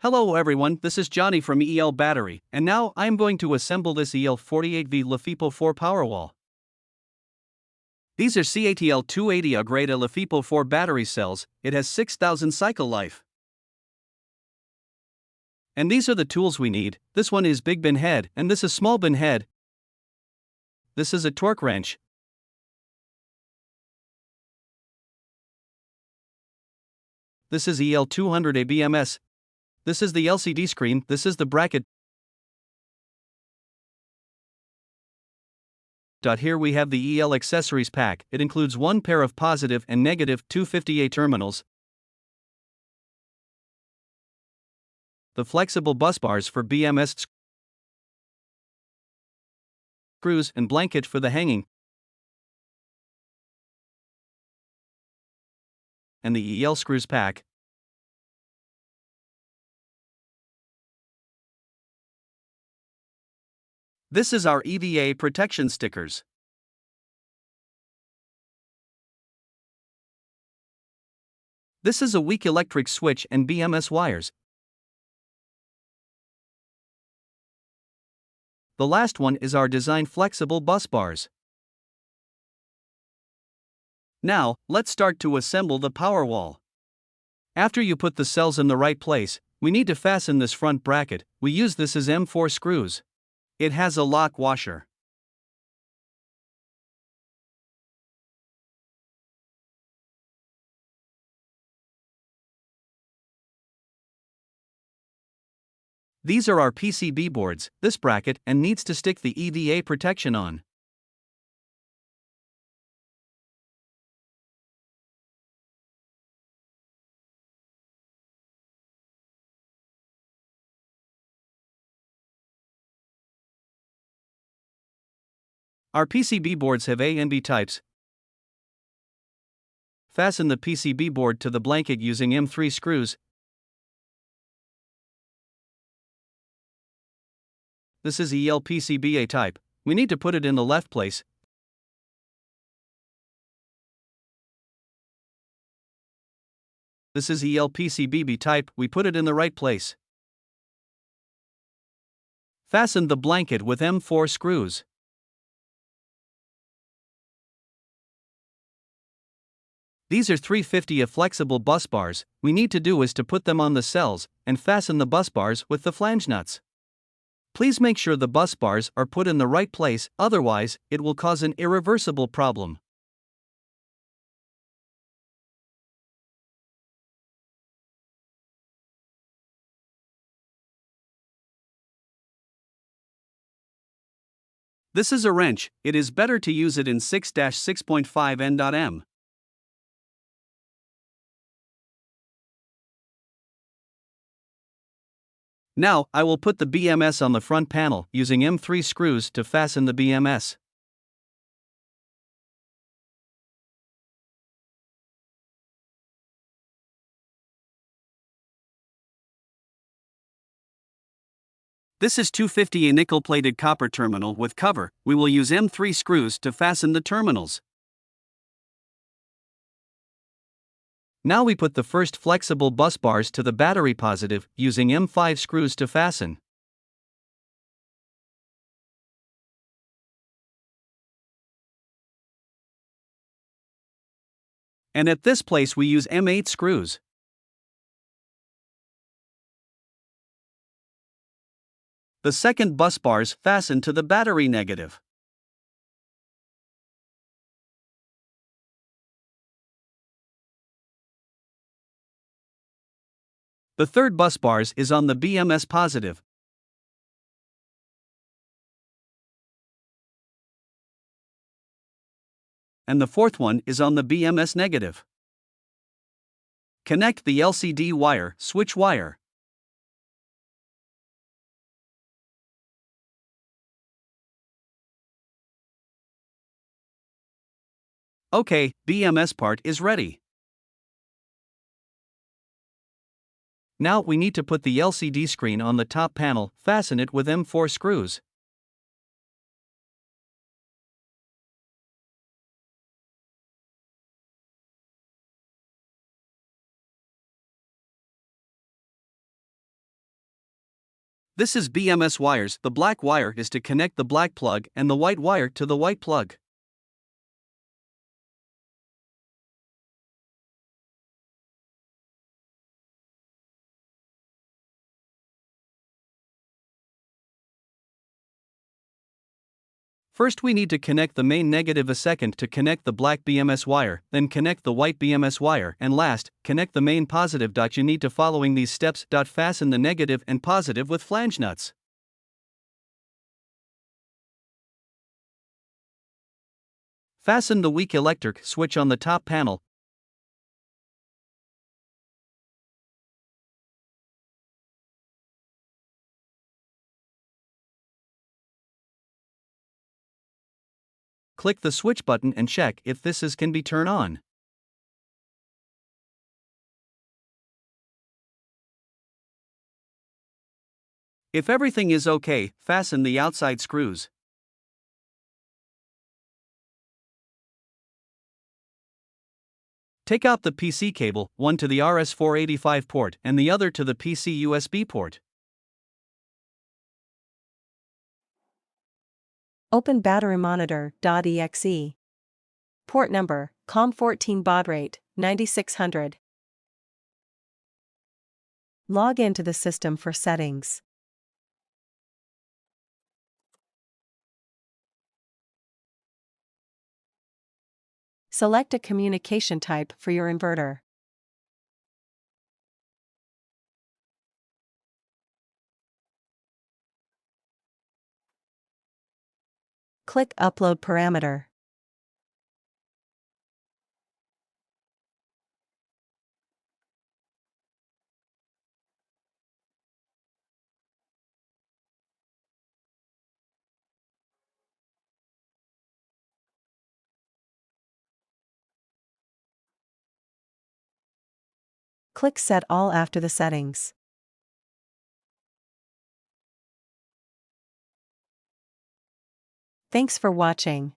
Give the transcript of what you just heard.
Hello everyone, this is Johnny from EL Battery, and now I am going to assemble this EL48V lifepo4 Powerwall. These are CATL280A grade lifepo4 battery cells. It has 6,000 cycle life. And these are the tools we need. This one is big bin head, and this is small bin head. This is a torque wrench. This is EL200A BMS. This is the LCD screen, this is the bracket. Here we have the EL accessories pack. It includes one pair of positive and negative 250A terminals, the flexible bus bars for BMS screws and blanket for the hanging, and the EL screws pack. This is our EVA protection stickers. This is a weak electric switch and BMS wires. The last one is our design flexible bus bars. Now, let's start to assemble the Powerwall. After you put the cells in the right place, we need to fasten this front bracket. We use this as M4 screws. It has a lock washer. These are our PCB boards. This bracket and needs to stick the EVA protection on. Our PCB boards have A and B types. Fasten the PCB board to the blanket using M3 screws. This is EL PCBA type. We need to put it in the left place. This is EL PCBB type. We put it in the right place. Fasten the blanket with M4 screws. These are 350A flexible bus bars. We need to do is to put them on the cells and fasten the bus bars with the flange nuts. Please make sure the bus bars are put in the right place, otherwise, it will cause an irreversible problem. This is a wrench. It is better to use it in 6-6.5 N.M. Now, I will put the BMS on the front panel using M3 screws to fasten the BMS. This is 250A nickel-plated copper terminal with cover. We will use M3 screws to fasten the terminals. Now we put the first flexible bus bars to the battery positive using M5 screws to fasten. And at this place we use M8 screws. The second bus bars fasten to the battery negative. The third bus bars is on the BMS positive. And the fourth one is on the BMS negative. Connect the LCD wire, switch wire. Okay, BMS part is ready. Now we need to put the LCD screen on the top panel, fasten it with M4 screws. This is BMS wires. The black wire is to connect the black plug and the white wire to the white plug. First we need to connect the main negative. A second to connect the black BMS wire, then connect the white BMS wire, and last, connect the main positive. You need to following these steps. Fasten the negative and positive with flange nuts. Fasten the weak electric switch on the top panel. Click the switch button and check if this can be turned on. If everything is okay, fasten the outside screws. Take out the PC cable, one to the RS485 port and the other to the PC USB port. Open battery monitor.exe. Port number, COM14 baud rate, 9600. Log into the system for settings. Select a communication type for your inverter. Click Upload Parameter. Click Set All after the settings. Thanks for watching.